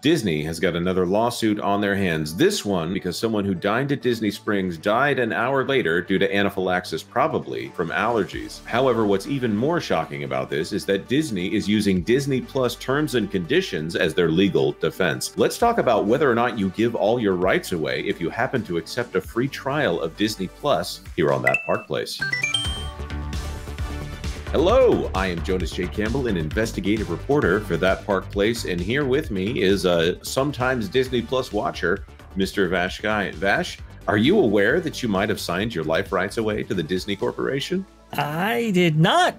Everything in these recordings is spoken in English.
Disney has got another lawsuit on their hands. This one because someone who dined at Disney Springs died an hour later due to anaphylaxis, probably from allergies. However, what's even more shocking about this is that Disney is using Disney Plus terms and conditions as their legal defense. Let's talk about whether or not you give all your rights away if you happen to accept a free trial of Disney Plus here on That Park Place. Hello, I am Jonas J. Campbell, an investigative reporter for That Park Place, and here with me is a sometimes Disney Plus watcher, Mr. VashSky. Vash, are you aware that you might have signed your life rights away to the Disney Corporation? I did not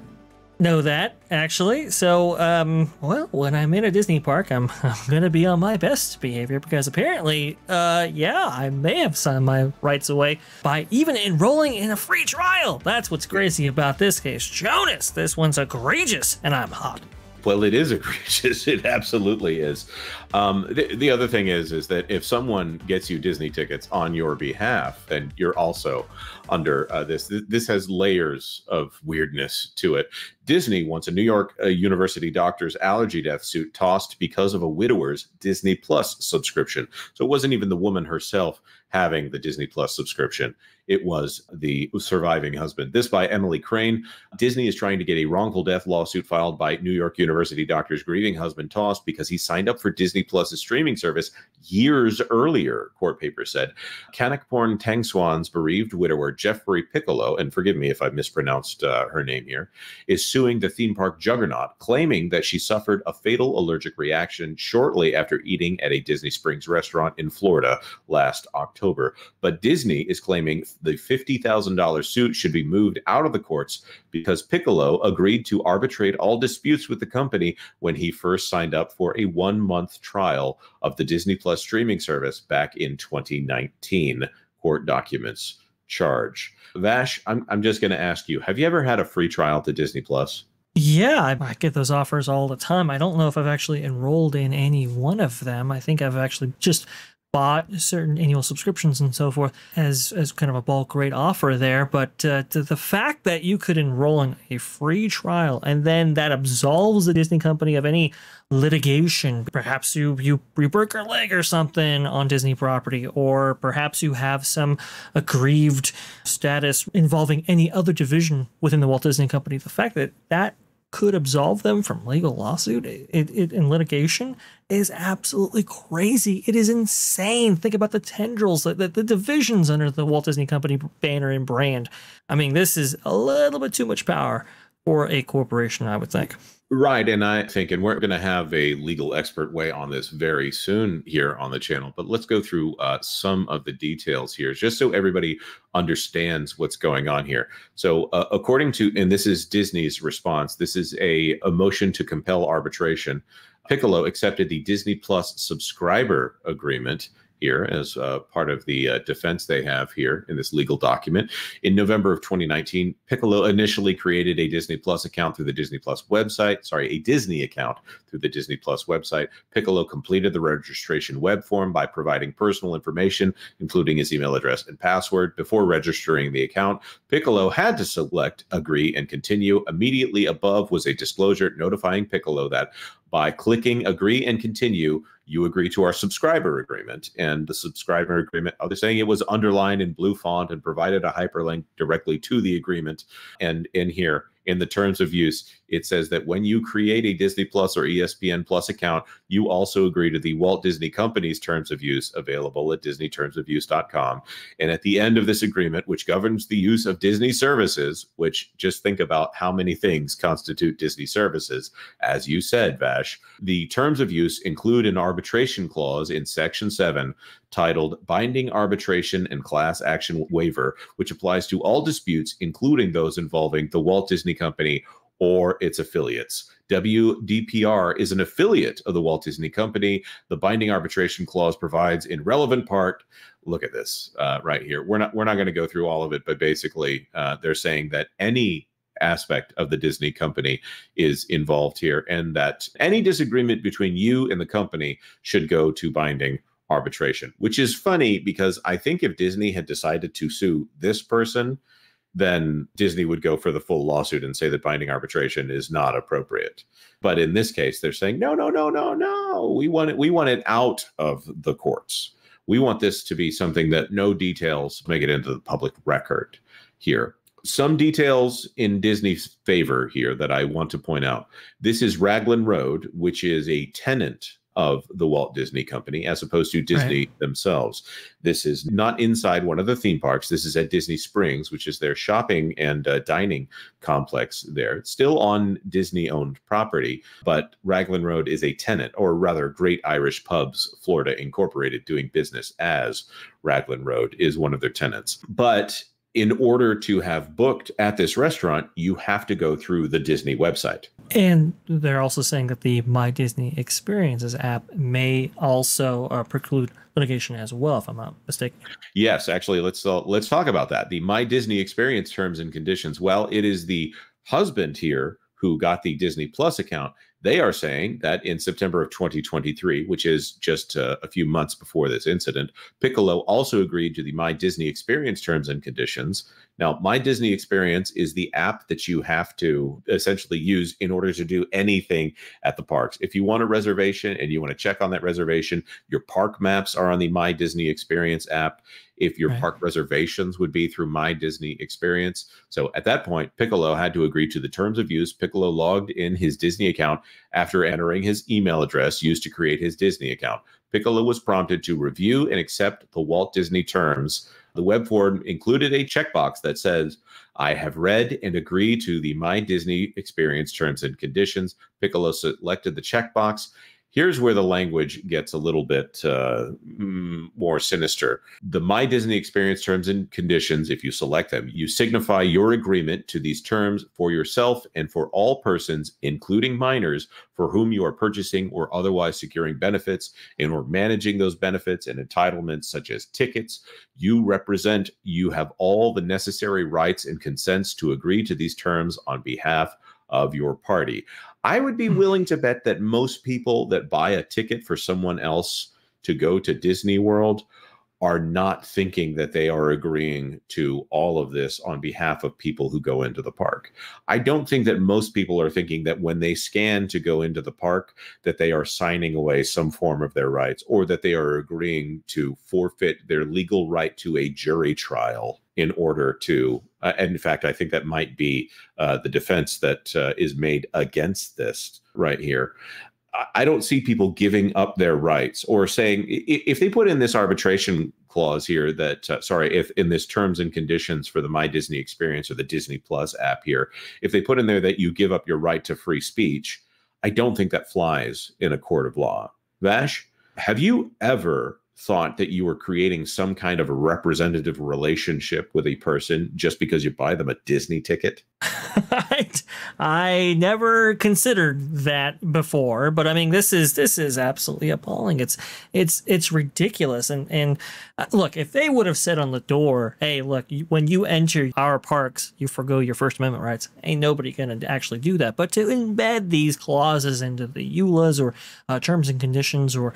know that, actually. So, well, when I'm in a Disney park, I'm gonna be on my best behavior because apparently, yeah, I may have signed my rights away by even enrolling in a free trial. That's what's crazy about this case. Jonas, this one's egregious, and I'm hot. Well, it is egregious. It absolutely is. The other thing is that if someone gets you Disney tickets on your behalf, then you're also under this. This has layers of weirdness to it. Disney wants a New York University doctor's allergy death suit tossed because of a widower's Disney Plus subscription. So it wasn't even the woman herself having the Disney Plus subscription. It was the surviving husband. This by Emily Crane. Disney is trying to get a wrongful death lawsuit filed by New York University doctor's grieving husband tossed because he signed up for Disney Plus's streaming service years earlier, court papers said. Kanokporn Tangsuan's bereaved widower, Jeffrey Piccolo, and forgive me if I mispronounced her name here, is suing the theme park juggernaut, claiming that she suffered a fatal allergic reaction shortly after eating at a Disney Springs restaurant in Florida last October. But Disney is claiming the $50,000 suit should be moved out of the courts because Piccolo agreed to arbitrate all disputes with the company when he first signed up for a 1-month trial of the Disney Plus streaming service back in 2019. Court documents charge. Vash, I'm just going to ask you, have you ever had a free trial to Disney Plus? Yeah, I get those offers all the time. I don't know if I've actually enrolled in any one of them. I think I've actually just bought certain annual subscriptions and so forth as kind of a bulk rate offer there. But the fact that you could enroll in a free trial and then that absolves the Disney company of any litigation, perhaps you broke your leg or something on Disney property, or perhaps you have some aggrieved status involving any other division within the Walt Disney Company, the fact that that could absolve them from legal lawsuit in litigation is absolutely crazy. It is insane. Think about the tendrils, the divisions under the Walt Disney Company banner and brand. I mean, this is a little bit too much power for a corporation, I would think. Right. And I think, and we're going to have a legal expert weigh on this very soon here on the channel, but let's go through some of the details here, just so everybody understands what's going on here. So according to, and this is Disney's response, this is a motion to compel arbitration. Piccolo accepted the Disney Plus subscriber agreement here as part of the defense they have here in this legal document. In November of 2019, Piccolo initially created a Disney Plus account through the Disney Plus website. Sorry, a Disney account through the Disney Plus website. Piccolo completed the registration web form by providing personal information, including his email address and password. Before registering the account, Piccolo had to select Agree and Continue. Immediately above was a disclosure notifying Piccolo that by clicking Agree and Continue, you agree to our subscriber agreement. And the subscriber agreement, they're saying it was underlined in blue font and provided a hyperlink directly to the agreement. And in here, in the terms of use, it says that when you create a Disney Plus or ESPN Plus account, you also agree to the Walt Disney Company's terms of use available at disneytermsofuse.com. And at the end of this agreement, which governs the use of Disney services, which just think about how many things constitute Disney services, as you said, Vash, the terms of use include an arbitration clause in Section 7 titled Binding Arbitration and Class Action Waiver, which applies to all disputes, including those involving the Walt Disney Company or its affiliates. WDPR is an affiliate of the Walt Disney Company. The binding arbitration clause provides in relevant part, look at this right here. We're not going to go through all of it, but basically they're saying that any aspect of the Disney company is involved here, and that any disagreement between you and the company should go to binding arbitration, which is funny because I think if Disney had decided to sue this person, then Disney would go for the full lawsuit and say that binding arbitration is not appropriate. But in this case, they're saying, no, no, no, no, no. We want it out of the courts. We want this to be something that no details make it into the public record here. Some details in Disney's favor here that I want to point out. This is Raglan Road, which is a tenant of the Walt Disney Company, as opposed to Disney themselves. This is not inside one of the theme parks. This is at Disney Springs, which is their shopping and dining complex there. It's still on Disney-owned property, but Raglan Road is a tenant, or rather Great Irish Pubs Florida Incorporated, doing business as Raglan Road, is one of their tenants. But in order to have booked at this restaurant, you have to go through the Disney website. And they're also saying that the My Disney Experiences app may also preclude litigation as well, if I'm not mistaken. Yes, actually, let's talk about that. The My Disney Experience terms and conditions. Well, it is the husband here who got the Disney Plus account. They are saying that in September of 2023, which is just a few months before this incident, Piccolo also agreed to the My Disney Experience terms and conditions. Now, My Disney Experience is the app that you have to essentially use in order to do anything at the parks. If you want a reservation and you want to check on that reservation, your park maps are on the My Disney Experience app. If your park reservations would be through My Disney Experience. So at that point, Piccolo had to agree to the terms of use. Piccolo logged in his Disney account after entering his email address used to create his Disney account. Piccolo was prompted to review and accept the Walt Disney terms. The web form included a checkbox that says, I have read and agree to the My Disney Experience terms and conditions. Piccolo selected the checkbox. Here's where the language gets a little bit more sinister. The My Disney Experience terms and conditions, if you select them, you signify your agreement to these terms for yourself and for all persons, including minors, for whom you are purchasing or otherwise securing benefits and or managing those benefits and entitlements such as tickets. You represent, you have all the necessary rights and consents to agree to these terms on behalf of your party. I would be willing to bet that most people that buy a ticket for someone else to go to Disney World are not thinking that they are agreeing to all of this on behalf of people who go into the park. I don't think that most people are thinking that when they scan to go into the park, that they are signing away some form of their rights, or that they are agreeing to forfeit their legal right to a jury trial in order to, and in fact, I think that might be the defense that is made against this right here. I don't see people giving up their rights or saying, if they put in this arbitration clause here that, if in this terms and conditions for the My Disney Experience or the Disney Plus app here, if they put in there that you give up your right to free speech, I don't think that flies in a court of law. Vash, have you ever thought that you were creating some kind of a representative relationship with a person just because you buy them a Disney ticket? I never considered that before, but I mean, this is absolutely appalling. It's ridiculous. And look, if they would have said on the door, hey, look, when you enter our parks, you forgo your First Amendment rights, ain't nobody going to actually do that. But to embed these clauses into the EULAs or terms and conditions or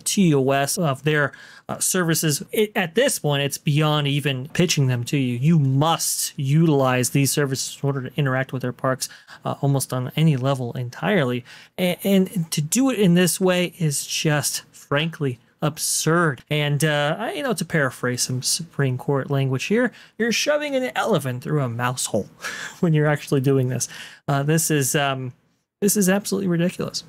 TOS of their services, at this point, it's beyond even pitching them to you. You must utilize these services in order to interact with their parks almost on any level entirely. And to do it in this way is just, frankly, absurd. And, to paraphrase some Supreme Court language here, you're shoving an elephant through a mouse hole when you're actually doing this. This is absolutely ridiculous.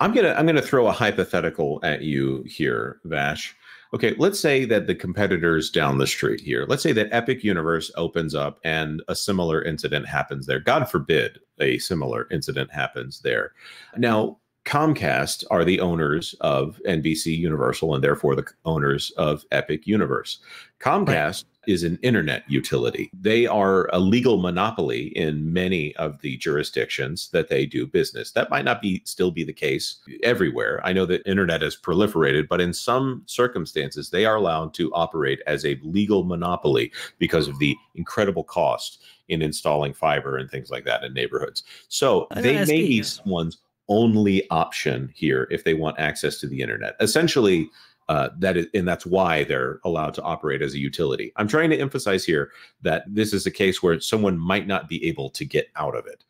I'm gonna throw a hypothetical at you here, Vash. Okay, let's say that the competitors down the street here, let's say that Epic Universe opens up and a similar incident happens there. God forbid a similar incident happens there. Now, Comcast are the owners of NBC Universal and therefore the owners of Epic Universe. Comcast is an internet utility. They are a legal monopoly in many of the jurisdictions that they do business. That might not still be the case everywhere. I know that internet has proliferated, but in some circumstances, they are allowed to operate as a legal monopoly because of the incredible cost in installing fiber and things like that in neighborhoods. So they may be someone's only option here if they want access to the internet. Essentially, And that's why they're allowed to operate as a utility. I'm trying to emphasize here that this is a case where someone might not be able to get out of it.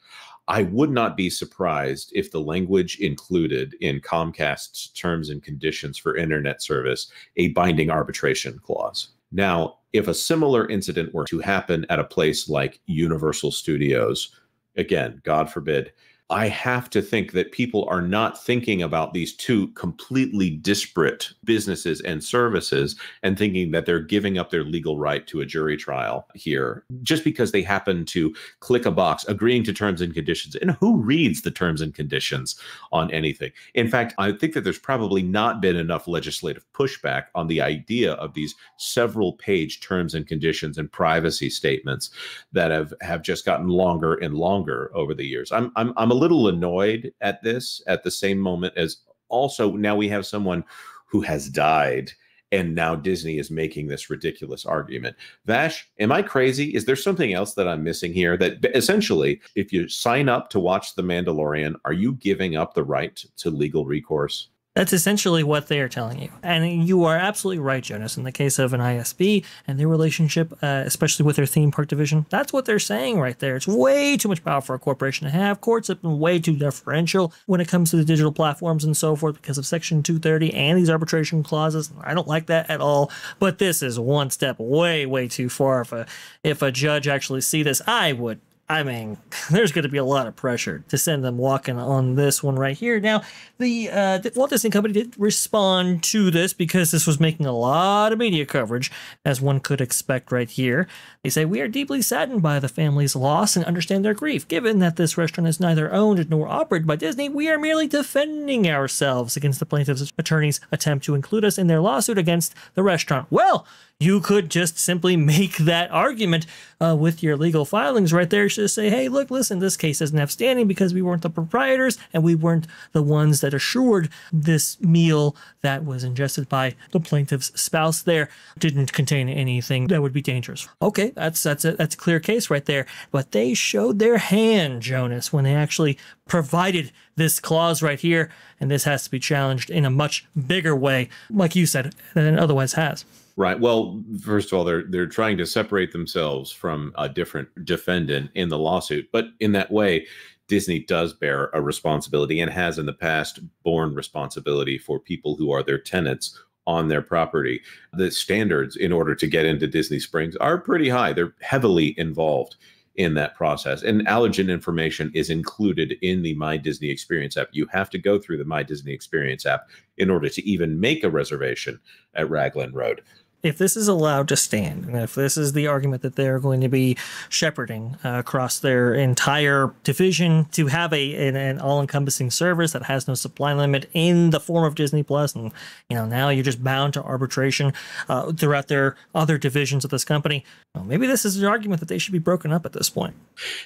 I would not be surprised if the language included in Comcast's terms and conditions for internet service a binding arbitration clause. Now, if a similar incident were to happen at a place like Universal Studios, again, God forbid, I have to think that people are not thinking about these two completely disparate businesses and services and thinking that they're giving up their legal right to a jury trial here just because they happen to click a box agreeing to terms and conditions. And who reads the terms and conditions on anything? In fact, I think that there's probably not been enough legislative pushback on the idea of these several page terms and conditions and privacy statements that have just gotten longer and longer over the years. I'm a little annoyed at this at the same moment as also now we have someone who has died and now Disney is making this ridiculous argument. Vash, am I crazy? Is there something else that I'm missing here? That essentially, if you sign up to watch The Mandalorian, are you giving up the right to legal recourse? That's essentially what they are telling you. And you are absolutely right, Jonas. In the case of an ISP and their relationship, especially with their theme park division, that's what they're saying right there. It's way too much power for a corporation to have. Courts have been way too deferential when it comes to the digital platforms and so forth because of Section 230 and these arbitration clauses. I don't like that at all. But this is one step way, way too far. If a judge actually see this, I mean, there's going to be a lot of pressure to send them walking on this one right here. Now, the Walt Disney Company did respond to this because this was making a lot of media coverage, as one could expect right here. They say, "We are deeply saddened by the family's loss and understand their grief. Given that this restaurant is neither owned nor operated by Disney, we are merely defending ourselves against the plaintiff's attorney's attempt to include us in their lawsuit against the restaurant." Well, you could just simply make that argument with your legal filings right there. Just say, hey, look, listen, this case doesn't have standing because we weren't the proprietors and we weren't the ones that assured this meal that was ingested by the plaintiff's spouse there didn't contain anything that would be dangerous. Okay, that's a clear case right there. But they showed their hand, Jonas, when they actually provided this clause right here, and this has to be challenged in a much bigger way, like you said, than it otherwise has. Right. Well, first of all, they're trying to separate themselves from a different defendant in the lawsuit. But in that way, Disney does bear a responsibility and has in the past borne responsibility for people who are their tenants on their property. The standards in order to get into Disney Springs are pretty high. They're heavily involved in that process. And allergen information is included in the My Disney Experience app. You have to go through the My Disney Experience app in order to even make a reservation at Raglan Road. If this is allowed to stand, and if this is the argument that they're going to be shepherding across their entire division to have an all-encompassing service that has no supply limit in the form of Disney Plus, and now you're just bound to arbitration throughout their other divisions of this company, well, maybe this is an argument that they should be broken up at this point.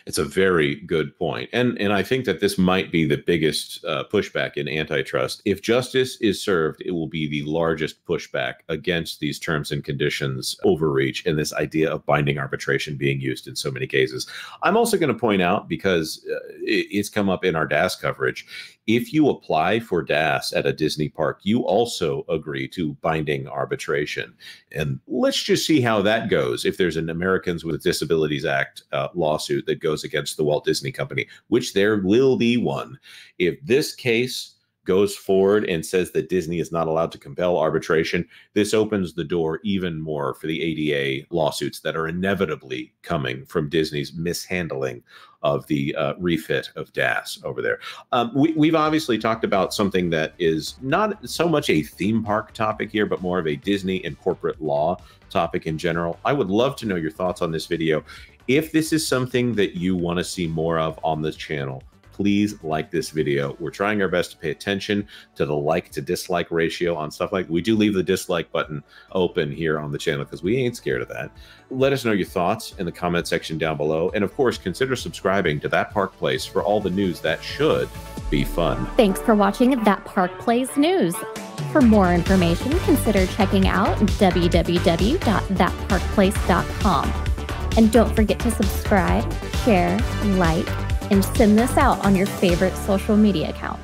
It's a very good point. And I think that this might be the biggest pushback in antitrust. If justice is served, it will be the largest pushback against these terms and conditions overreach and this idea of binding arbitration being used in so many cases. I'm also going to point out, because it's come up in our DAS coverage, if you apply for DAS at a Disney park, you also agree to binding arbitration. And let's just see how that goes if there's an Americans with Disabilities Act lawsuit that goes against the Walt Disney Company, which there will be one. If this case goes forward and says that Disney is not allowed to compel arbitration, this opens the door even more for the ADA lawsuits that are inevitably coming from Disney's mishandling of the refit of DAS over there. We've obviously talked about something that is not so much a theme park topic here, but more of a Disney and corporate law topic in general. I would love to know your thoughts on this video. If this is something that you want to see more of on this channel, please like this video. We're trying our best to pay attention to the like to dislike ratio on stuff like we do leave the dislike button open here on the channel because we ain't scared of that. Let us know your thoughts in the comment section down below. And of course, consider subscribing to That Park Place for all the news that should be fun. Thanks for watching That Park Place News. For more information, consider checking out www.thatparkplace.com. And don't forget to subscribe, share, like, and send this out on your favorite social media account.